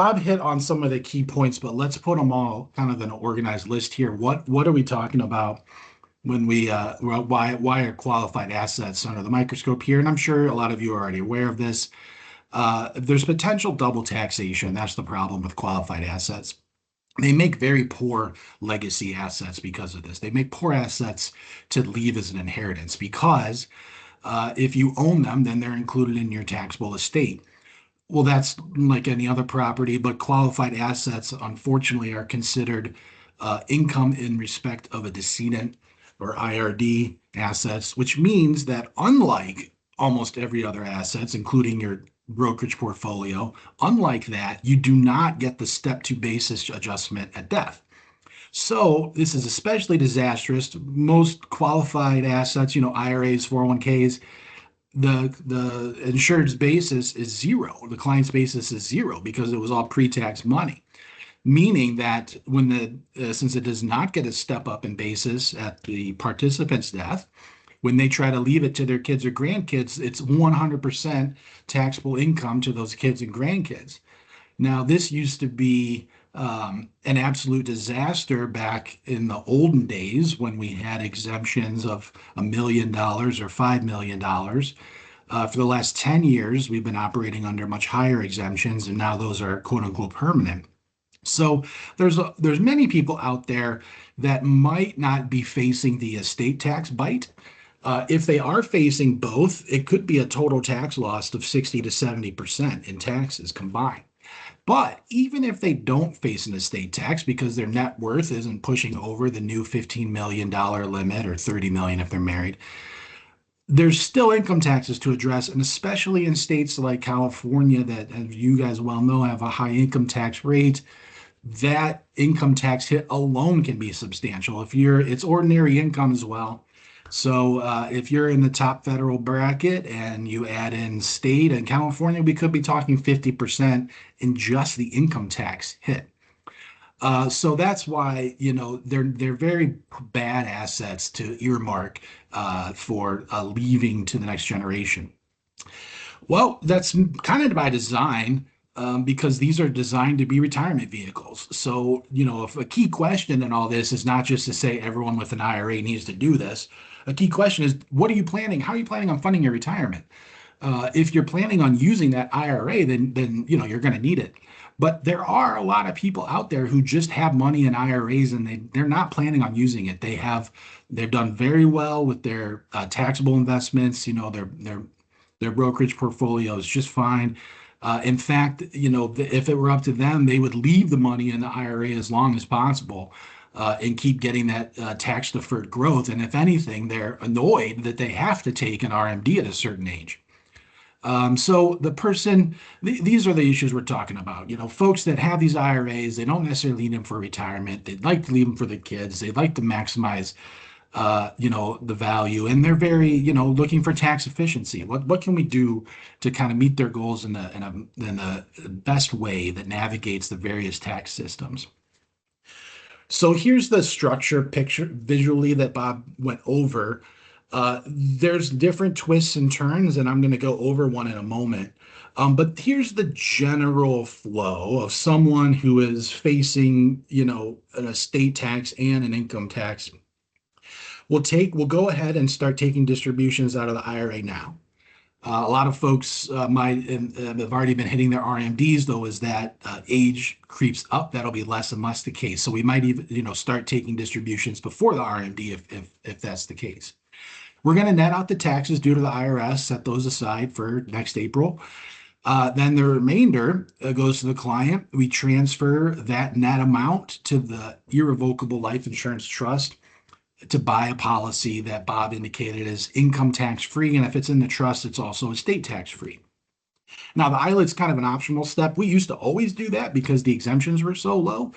Bob hit on some of the key points, but let's put them all kind of in an organized list here. What are we talking about when why are qualified assets under the microscope here? And I'm sure a lot of you are already aware of this. There's potential double taxation. That's the problem with qualified assets. They make very poor legacy assets because of this. They make poor assets to leave as an inheritance because if you own them, then they're included in your taxable estate. Well, that's like any other property, but qualified assets, unfortunately, are considered income in respect of a decedent or IRD assets, which means that unlike almost every other assets, including your brokerage portfolio, unlike that, you do not get the step two basis adjustment at death. So this is especially disastrous. Most qualified assets, IRAs, 401ks, the insured's basis is zero. The client's basis is zero because it was all pre-tax money. Meaning that since it does not get a step up in basis at the participant's death, when they try to leave it to their kids or grandkids, it's 100% taxable income to those kids and grandkids. Now, this used to be an absolute disaster back in the olden days when we had exemptions of $1 million or $5 million. For the last 10 years, we've been operating under much higher exemptions, and now those are quote unquote permanent. So there's many people out there that might not be facing the estate tax bite. If they are facing both, it could be a total tax loss of 60 to 70% in taxes combined. But even if they don't face an estate tax because their net worth isn't pushing over the new $15 million limit or $30 million if they're married, there's still income taxes to address, and especially in states like California that, as you guys well know, have a high income tax rate. That income tax hit alone can be substantial. It's ordinary income as well. So if you're in the top federal bracket and you add in state and California, we could be talking 50% in just the income tax hit. So that's why, they're very bad assets to earmark for leaving to the next generation. Well, that's kind of by design because these are designed to be retirement vehicles. So, if a key question in all this is not just to say everyone with an IRA needs to do this. A key question is, what are you planning? How are you planning on funding your retirement? If you're planning on using that IRA, then you're going to need it. But there are a lot of people out there who just have money in IRAs and they're not planning on using it. They've done very well with their taxable investments. Their brokerage portfolio is just fine. In fact, if it were up to them, they would leave the money in the IRA as long as possible and keep getting that tax deferred growth. And if anything, they're annoyed that they have to take an RMD at a certain age. So these are the issues we're talking about. Folks that have these IRAs, they don't necessarily need them for retirement. They'd like to leave them for the kids. They'd like to maximize, the value, and they're very, looking for tax efficiency. What can we do to kind of meet their goals in the best way that navigates the various tax systems? So here's the structure picture visually that Bob went over. There's different twists and turns, and I'm going to go over one in a moment. But here's the general flow of someone who is facing, an estate tax and an income tax. We'll go ahead and start taking distributions out of the IRA now. A lot of folks might have already been hitting their RMDs, though, as that age creeps up, that'll be less and less the case. So we might even, start taking distributions before the RMD if that's the case. We're going to net out the taxes due to the IRS, set those aside for next April. Then the remainder goes to the client. We transfer that net amount to the irrevocable life insurance trust to buy a policy that Bob indicated is income tax free. And if it's in the trust, it's also estate tax free. Now, the ILIT's kind of an optional step. We used to always do that because the exemptions were so low.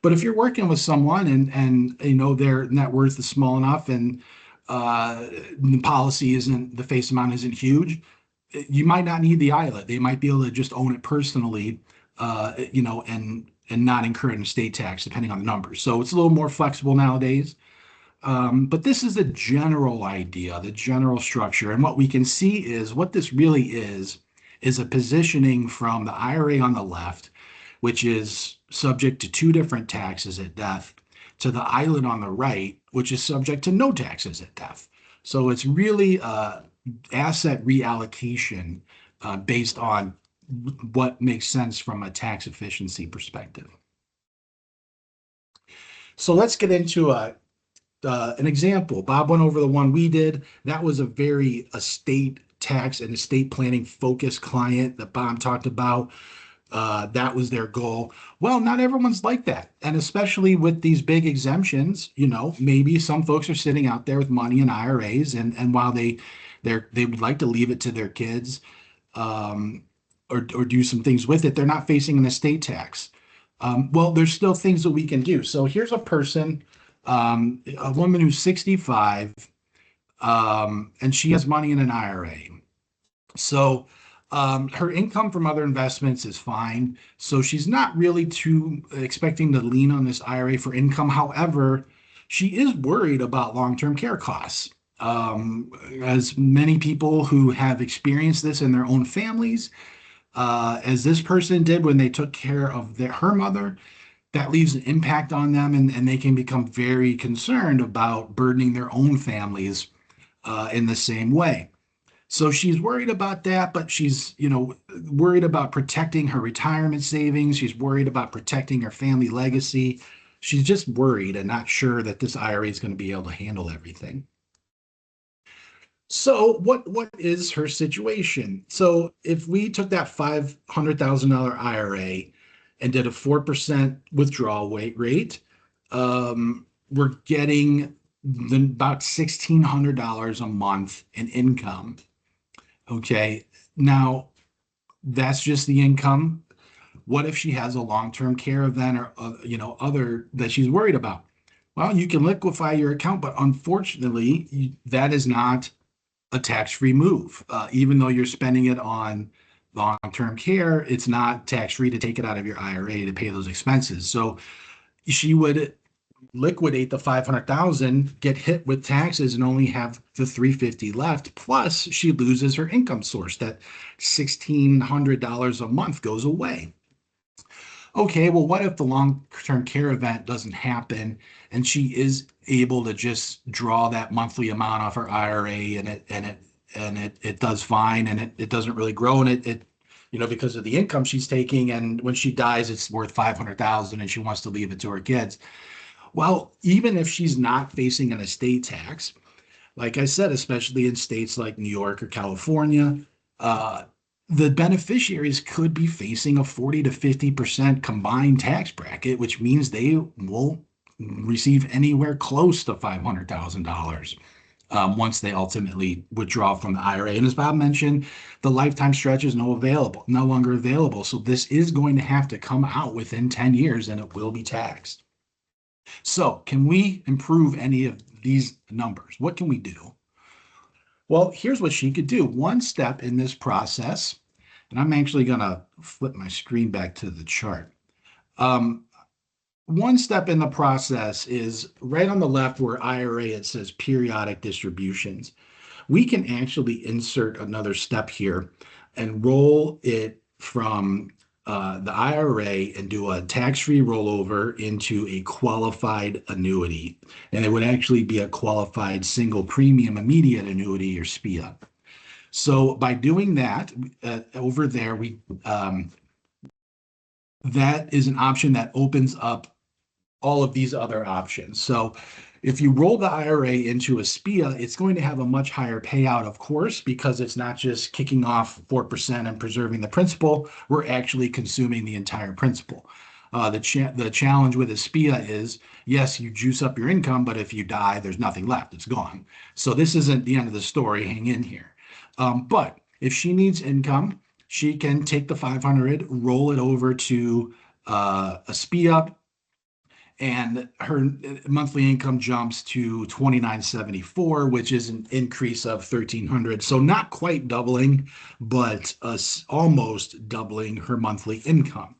But if you're working with someone and their net worth is small enough and the policy the face amount isn't huge, you might not need the ILIT. They might be able to just own it personally, and not incur an estate tax depending on the numbers. So it's a little more flexible nowadays. But this is the general idea, the general structure. And what we can see is what this really is a positioning from the IRA on the left which is subject to two different taxes at death, to the island on the right, which is subject to no taxes at death. So it's really asset reallocation based on what makes sense from a tax efficiency perspective. So let's get into an example. Bob went over the one we did. That was a very estate tax and estate planning focused client that Bob talked about. That was their goal. Well, not everyone's like that. And especially with these big exemptions, maybe some folks are sitting out there with money in IRAs, and while they would like to leave it to their kids, or do some things with it, they're not facing an estate tax. Well, there's still things that we can do. So here's a person, a woman who's 65, and she has money in an IRA. So her income from other investments is fine. So she's not really too expecting to lean on this IRA for income. However, she is worried about long-term care costs. As many people who have experienced this in their own families, as this person did when they took care of her mother, that leaves an impact on them, and they can become very concerned about burdening their own families in the same way. So she's worried about that, but she's, worried about protecting her retirement savings. She's worried about protecting her family legacy. She's just worried and not sure that this IRA is going to be able to handle everything. So what is her situation? So if we took that $500,000 IRA and did a 4% withdrawal rate, we're getting about $1,600 a month in income. Okay, now that's just the income. What if she has a long-term care event or other that she's worried about? Well, you can liquefy your account, but unfortunately, that is not a tax-free move. Even though you're spending it on long-term care, it's not tax-free to take it out of your IRA to pay those expenses. So she would liquidate the 500,000, get hit with taxes, and only have the 350 left. Plus, she loses her income source. That $1,600 a month goes away. Okay, well, what if the long-term care event doesn't happen and she is able to just draw that monthly amount off her IRA, and it does fine, and it doesn't really grow, and it because of the income she's taking, and when she dies, it's worth 500,000, and she wants to leave it to her kids. Well, even if she's not facing an estate tax, like I said, especially in states like New York or California, the beneficiaries could be facing a 40 to 50% combined tax bracket, which means they won't receive anywhere close to $500,000 once they ultimately withdraw from the IRA. And as Bob mentioned, the lifetime stretch is no longer available. So this is going to have to come out within 10 years, and it will be taxed. So can we improve any of these numbers? What can we do? Well, here's what she could do. One step in this process, and I'm actually going to flip my screen back to the chart. One step in the process is right on the left where IRA, it says periodic distributions. We can actually insert another step here and roll it from the IRA and do a tax-free rollover into a qualified annuity. And it would actually be a qualified single premium immediate annuity, or SPIA. So by doing that, over there, that is an option that opens up all of these other options. So if you roll the IRA into a SPIA, it's going to have a much higher payout, of course, because it's not just kicking off 4% and preserving the principal. We're actually consuming the entire principal. The challenge with a SPIA is, yes, you juice up your income, but if you die, there's nothing left. It's gone. So this isn't the end of the story. Hang in here. But if she needs income, she can take the 500, roll it over to a SPIA, and her monthly income jumps to $2,974, which is an increase of $1,300. So not quite doubling, but almost doubling her monthly income.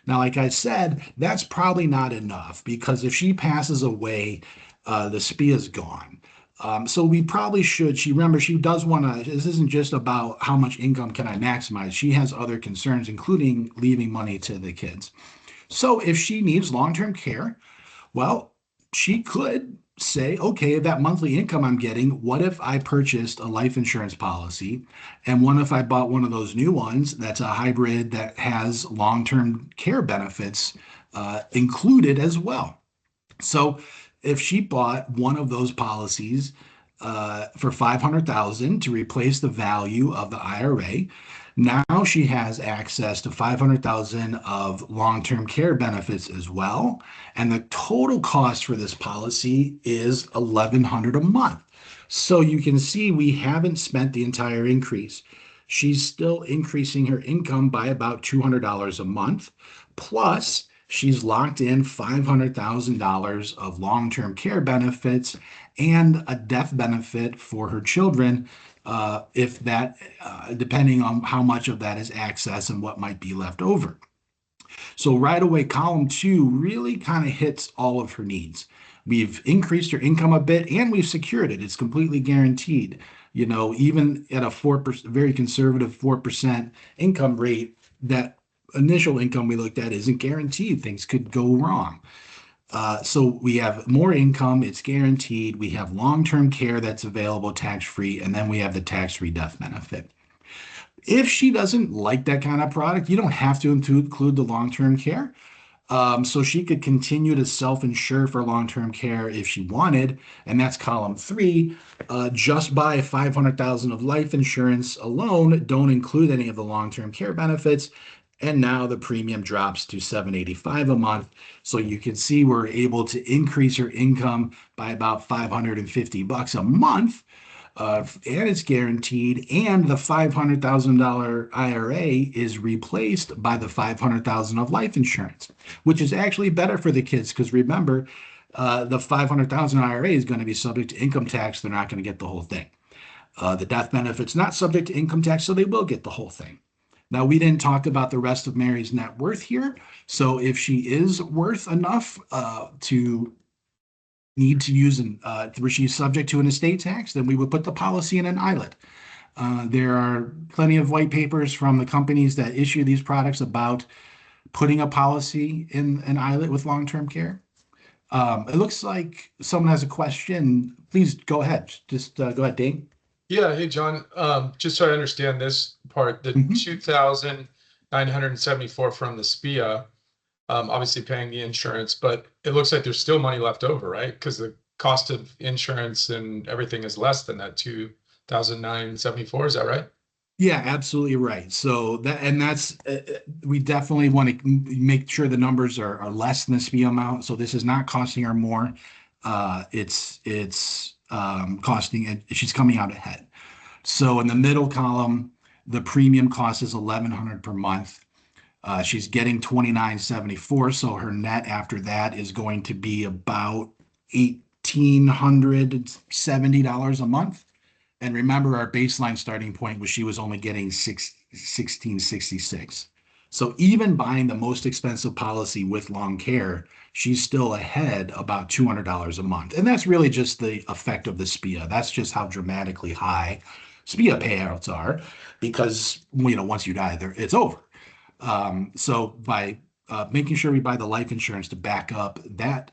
Now, like I said, that's probably not enough, because if she passes away, the SPIA is gone. So we probably should, remember, she does want to, this isn't just about how much income can I maximize. She has other concerns, including leaving money to the kids. So if she needs long-term care, well, she could say, okay, that monthly income I'm getting, what if I purchased a life insurance policy? And what if I bought one of those new ones that's a hybrid that has long-term care benefits included as well? So if she bought one of those policies for 500,000 to replace the value of the IRA, now she has access to 500,000 of long-term care benefits as well. And the total cost for this policy is 1,100 a month. So you can see we haven't spent the entire increase. She's still increasing her income by about $200 a month. Plus, she's locked in $500,000 of long-term care benefits and a death benefit for her children, if that, depending on how much of that is access and what might be left over. So right away, column two really kind of hits all of her needs. We've increased her income a bit and we've secured it. It's completely guaranteed. Even at a 4%, very conservative 4% income rate, that initial income we looked at isn't guaranteed. Things could go wrong. So we have more income, it's guaranteed. We have long-term care that's available tax-free, and then we have the tax-free death benefit. If she doesn't like that kind of product, you don't have to include the long-term care. So she could continue to self-insure for long-term care if she wanted, and that's column three. Just buy 500,000 of life insurance alone, don't include any of the long-term care benefits, and now the premium drops to $785 a month. So you can see we're able to increase her income by about $550 a month. And it's guaranteed, and the $500,000 IRA is replaced by the 500,000 of life insurance, which is actually better for the kids because remember, the 500,000 IRA is going to be subject to income tax. They're not going to get the whole thing. The death benefit's not subject to income tax, so they will get the whole thing. Now, we didn't talk about the rest of Mary's net worth here. So if she is worth enough to need to use where she's subject to an estate tax, then we would put the policy in an ILET. There are plenty of white papers from the companies that issue these products about putting a policy in an ILET with long-term care. It looks like someone has a question. Please go ahead. Just go ahead, Dane. Yeah. Hey, John. Just so I understand this part, the 2,974 from the SPIA, obviously paying the insurance, but it looks like there's still money left over, right? Because the cost of insurance and everything is less than that 2,974. Is that right? Yeah, absolutely right. So that's we definitely want to make sure the numbers are less than the SPIA amount. So this is not costing her more. It's costing, she's coming out ahead. So in the middle column, the premium cost is $1,100 per month. She's getting $2,974, so her net after that is going to be about $1,870 a month. And remember, our baseline starting point was she was only getting $1,666. So even buying the most expensive policy with long care, she's still ahead about $200 a month. And that's really just the effect of the SPIA. That's just how dramatically high SPIA payouts are, because once you die, it's over. So by making sure we buy the life insurance to back up that,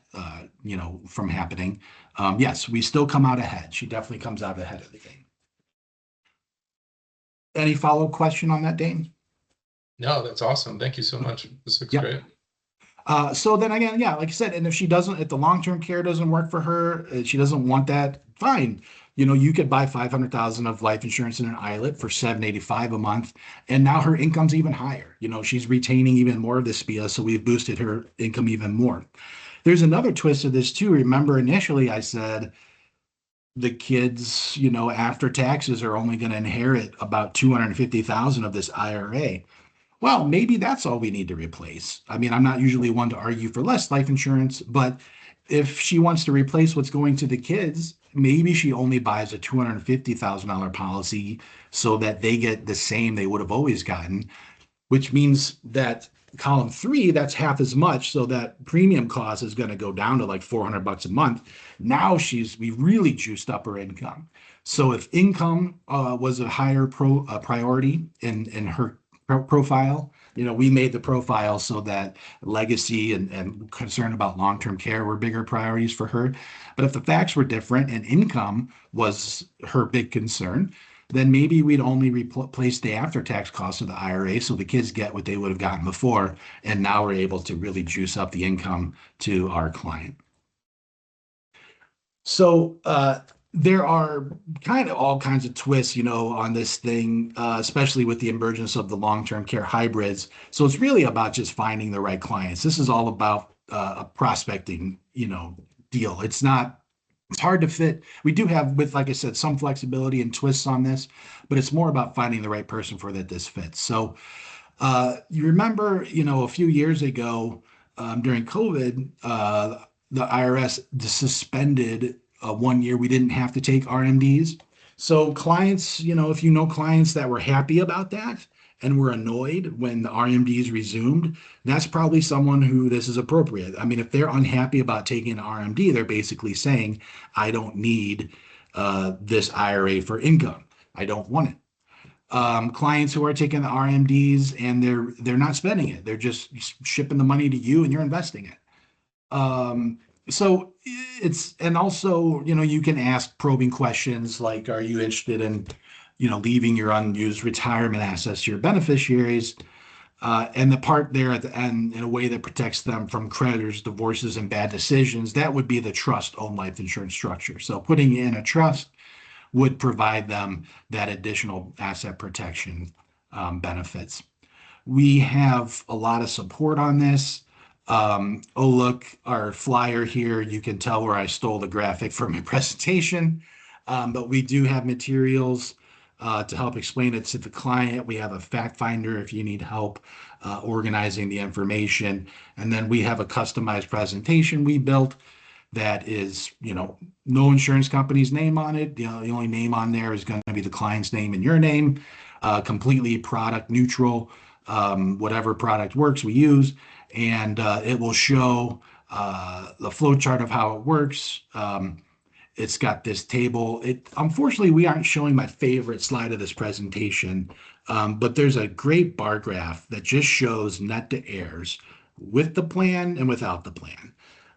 from happening, yes, we still come out ahead. She definitely comes out ahead of the game. Any follow-up question on that, Dane? No, that's awesome. Thank you so much. This looks great. So then again, yeah, like I said, and if the long-term care doesn't work for her, she doesn't want that, fine. You could buy 500,000 of life insurance in an ILET for $785 a month, and now her income's even higher. She's retaining even more of the SPIA, so we've boosted her income even more. There's another twist of this too. Remember, initially I said the kids, after taxes are only going to inherit about 250,000 of this IRA. Well, maybe that's all we need to replace. I mean, I'm not usually one to argue for less life insurance, but if she wants to replace what's going to the kids, maybe she only buys a $250,000 policy so that they get the same they would have always gotten, which means that column 3, that's half as much. So that premium cost is going to go down to like $400 a month. Now we really juiced up her income. So if income was a higher priority in her profile, we made the profile so that legacy and concern about long-term care were bigger priorities for her. But if the facts were different and income was her big concern, then maybe we'd only replace the after-tax cost of the IRA so the kids get what they would have gotten before. And now we're able to really juice up the income to our client. So there are kind of all kinds of twists, on this thing, especially with the emergence of the long-term care hybrids. So it's really about just finding the right clients. This is all about a prospecting, deal. It's hard to fit. We do have, like I said, some flexibility and twists on this, but it's more about finding the right person for that this fits. So you remember, a few years ago during COVID, the IRS suspended 1 year. We didn't have to take RMDs. So clients, if clients that were happy about that and were annoyed when the RMDs resumed, that's probably someone who this is appropriate. I mean, if they're unhappy about taking an RMD, they're basically saying, I don't need this IRA for income. I don't want it. Clients who are taking the RMDs and they're not spending it. They're just shipping the money to you and you're investing it. So and also, you can ask probing questions like, are you interested in, leaving your unused retirement assets to your beneficiaries? And the part there at the end, in a way that protects them from creditors, divorces, and bad decisions, that would be the trust-owned life insurance structure. So putting in a trust would provide them that additional asset protection benefits. We have a lot of support on this. Oh, look, our flyer here, you can tell where I stole the graphic from my presentation. But we do have materials to help explain it to the client. We have a fact finder if you need help organizing the information. And then we have a customized presentation we built that is, no insurance company's name on it. The only name on there is going to be the client's name and your name, completely product neutral, whatever product works we use. And it will show the flow chart of how it works. It's got this table. Unfortunately, we aren't showing my favorite slide of this presentation, but there's a great bar graph that just shows net to heirs with the plan and without the plan.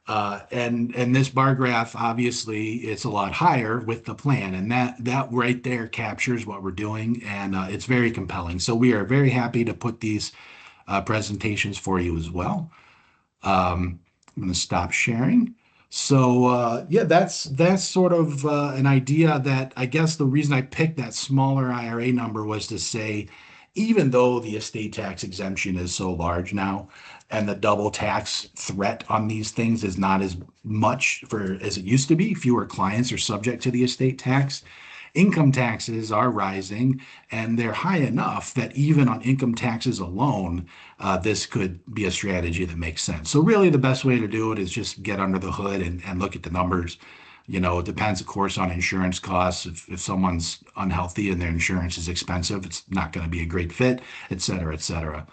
And this bar graph, obviously, it's a lot higher with the plan, and that right there captures what we're doing, and it's very compelling. So we are very happy to put these presentations for you as well. I'm going to stop sharing. So yeah, that's sort of an idea that I guess the reason I picked that smaller IRA number was to say, even though the estate tax exemption is so large now, and the double tax threat on these things is not as much as it used to be, fewer clients are subject to the estate tax. Income taxes are rising, and they're high enough that even on income taxes alone, this could be a strategy that makes sense. So really the best way to do it is just get under the hood and look at the numbers. It depends, of course, on insurance costs. If someone's unhealthy and their insurance is expensive, it's not going to be a great fit, et cetera, et cetera.